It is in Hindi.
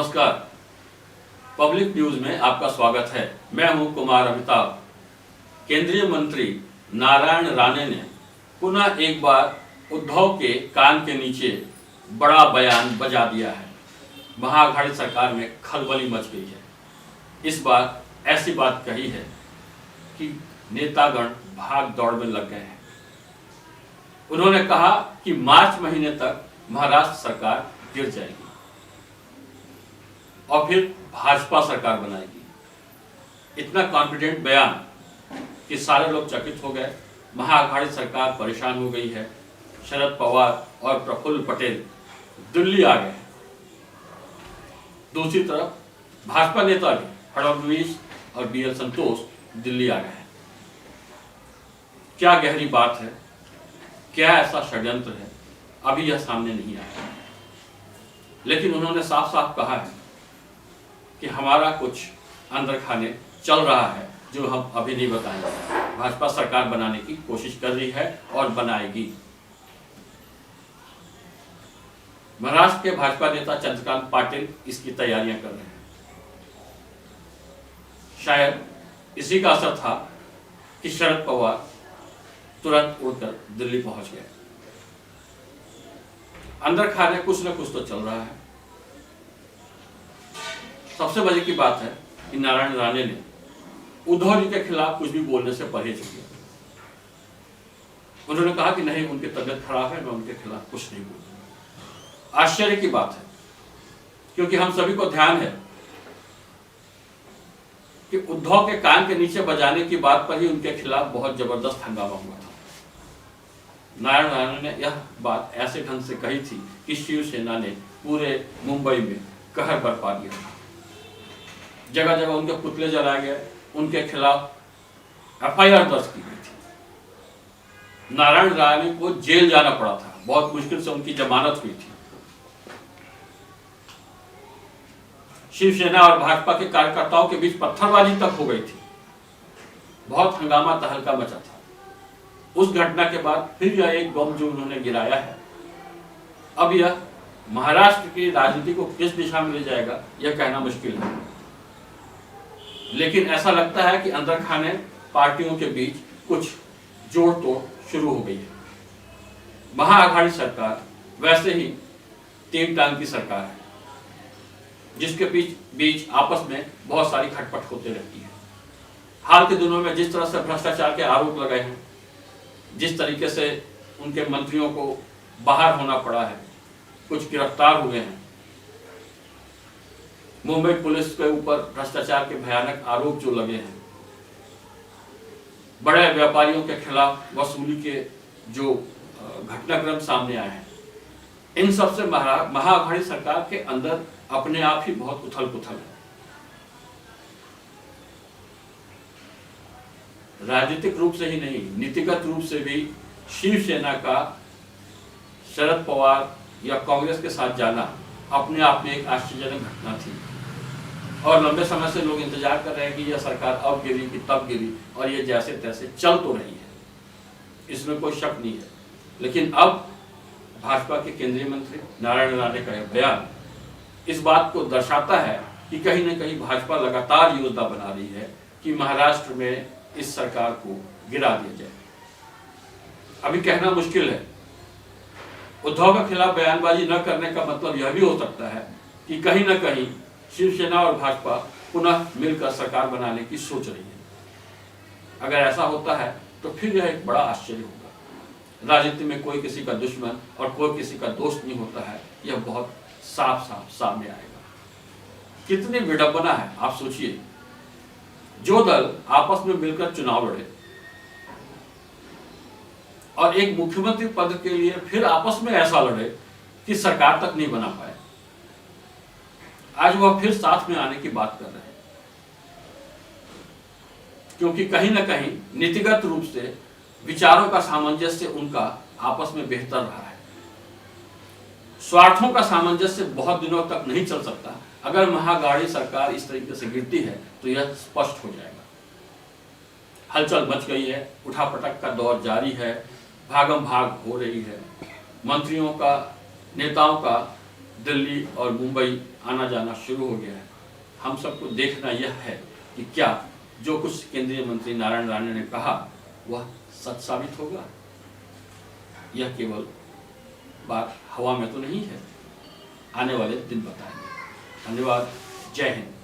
नमस्कार। पब्लिक न्यूज में आपका स्वागत है। मैं हूं कुमार अमिताभ। केंद्रीय मंत्री नारायण राणे ने पुनः एक बार उद्धव के कान के नीचे बड़ा बयान बजा दिया है। महाअघाड़ी सरकार में खलबली मच गई है। इस बार ऐसी बात कही है कि नेतागण भाग दौड़ में लग गए हैं। उन्होंने कहा कि मार्च महीने तक महाराष्ट्र सरकार गिर जाएगी और फिर भाजपा सरकार बनाएगी। इतना कॉन्फिडेंट बयान कि सारे लोग चकित हो गए। महाअघाड़ी सरकार परेशान हो गई है। शरद पवार और प्रफुल्ल पटेल दिल्ली आ गए। दूसरी तरफ भाजपा नेता भी फडणवीस और BL संतोष दिल्ली आ गए हैं। क्या गहरी बात है, क्या ऐसा षड्यंत्र है, अभी यह सामने नहीं आया। लेकिन उन्होंने साफ साफ कहा है कि हमारा कुछ अंदर खाने चल रहा है जो हम अभी नहीं बताएंगे। भाजपा सरकार बनाने की कोशिश कर रही है और बनाएगी। महाराष्ट्र के भाजपा नेता चंद्रकांत पाटिल इसकी तैयारियां कर रहे हैं। शायद इसी का असर था कि शरद पवार तुरंत उड़कर दिल्ली पहुंच गए। अंदर खाने कुछ न कुछ तो चल रहा है। सबसे मजे की बात है कि नारायण राणे ने उद्धव जी के खिलाफ कुछ भी बोलने से परहेज किया। उन्होंने कहा कि नहीं, उनकी तबियत खराब है, मैं उनके खिलाफ कुछ नहीं बोलूंगा। आश्चर्य की बात है, क्योंकि हम सभी को ध्यान है कि उद्धव के कान के नीचे बजाने की बात पर ही उनके खिलाफ बहुत जबरदस्त हंगामा हुआ था। नारायण राणे ने यह बात ऐसे ढंग से कही थी कि शिवसेना ने पूरे मुंबई में कहर बरपा दिया। जगह जगह उनके पुतले जलाए गए, उनके खिलाफ FIR दर्ज की गई थी। नारायण राणे को जेल जाना पड़ा था। बहुत मुश्किल से उनकी जमानत हुई थी। शिवसेना और भाजपा के कार्यकर्ताओं के बीच पत्थरबाजी तक हो गई थी। बहुत हंगामा तहलका मचा था। उस घटना के बाद फिर यह एक बम जो उन्होंने गिराया है, अब यह महाराष्ट्र की राजनीति को किस दिशा में ले जाएगा यह कहना मुश्किल है। लेकिन ऐसा लगता है कि अंदर खाने पार्टियों के बीच कुछ जोड़ तोड़ शुरू हो गई है। महाअघाड़ी सरकार वैसे ही तीन टांग की सरकार है, जिसके बीच आपस में बहुत सारी खटपट होते रहती है। हाल के दिनों में जिस तरह से भ्रष्टाचार के आरोप लगाए हैं, जिस तरीके से उनके मंत्रियों को बाहर होना पड़ा है, कुछ गिरफ्तार हुए हैं, मुंबई पुलिस के ऊपर भ्रष्टाचार के भयानक आरोप जो लगे हैं, बड़े व्यापारियों के खिलाफ वसूली के जो घटनाक्रम सामने आए हैं, इन सब से महाअघाड़ी सरकार के अंदर अपने आप ही बहुत उथल पुथल है। राजनीतिक रूप से ही नहीं, नीतिगत रूप से भी शिवसेना का शरद पवार या कांग्रेस के साथ जाना अपने आप में एक आश्चर्यजनक घटना थी। और लंबे समय से लोग इंतजार कर रहे हैं कि यह सरकार अब गिरी कि तब गिरी, और ये जैसे तैसे चल तो रही है, इसमें कोई शक नहीं है। लेकिन अब भाजपा के केंद्रीय मंत्री नारायण राणे का यह बयान इस बात को दर्शाता है कि कहीं न कहीं भाजपा लगातार योजना बना रही है कि महाराष्ट्र में इस सरकार को गिरा दिया जाए। अभी कहना मुश्किल है। उद्धव के खिलाफ बयानबाजी न करने का मतलब यह भी हो सकता है कि कहीं न कहीं शिवसेना और भाजपा पुनः मिलकर सरकार बनाने की सोच रही है। अगर ऐसा होता है तो फिर यह एक बड़ा आश्चर्य होगा। राजनीति में कोई किसी का दुश्मन और कोई किसी का दोस्त नहीं होता है, यह बहुत साफ साफ सामने आएगा। कितनी विडंबना है, आप सोचिए। जो दल आपस में मिलकर चुनाव लड़े और एक मुख्यमंत्री पद के लिए फिर आपस में ऐसा लड़े कि सरकार तक नहीं बना पाए, आज वह फिर साथ में आने की बात कर रहे हैं। क्योंकि कहीं ना कहीं नीतिगत रूप से विचारों का सामंजस्य उनका आपस में बेहतर रहा है। स्वार्थों का सामंजस्य बहुत दिनों तक नहीं चल सकता। अगर महाअघाड़ी सरकार इस तरीके से गिरती है तो यह स्पष्ट हो जाएगा। हलचल मच गई है, उठापटक का दौर जारी है, भागम भाग हो रही है। मंत्रियों का, नेताओं का दिल्ली और मुंबई आना जाना शुरू हो गया है। हम सबको देखना यह है कि क्या जो कुछ केंद्रीय मंत्री नारायण राणे ने कहा वह सच साबित होगा, यह केवल बात हवा में तो नहीं है। आने वाले दिन बताएंगे। धन्यवाद। जय हिंद।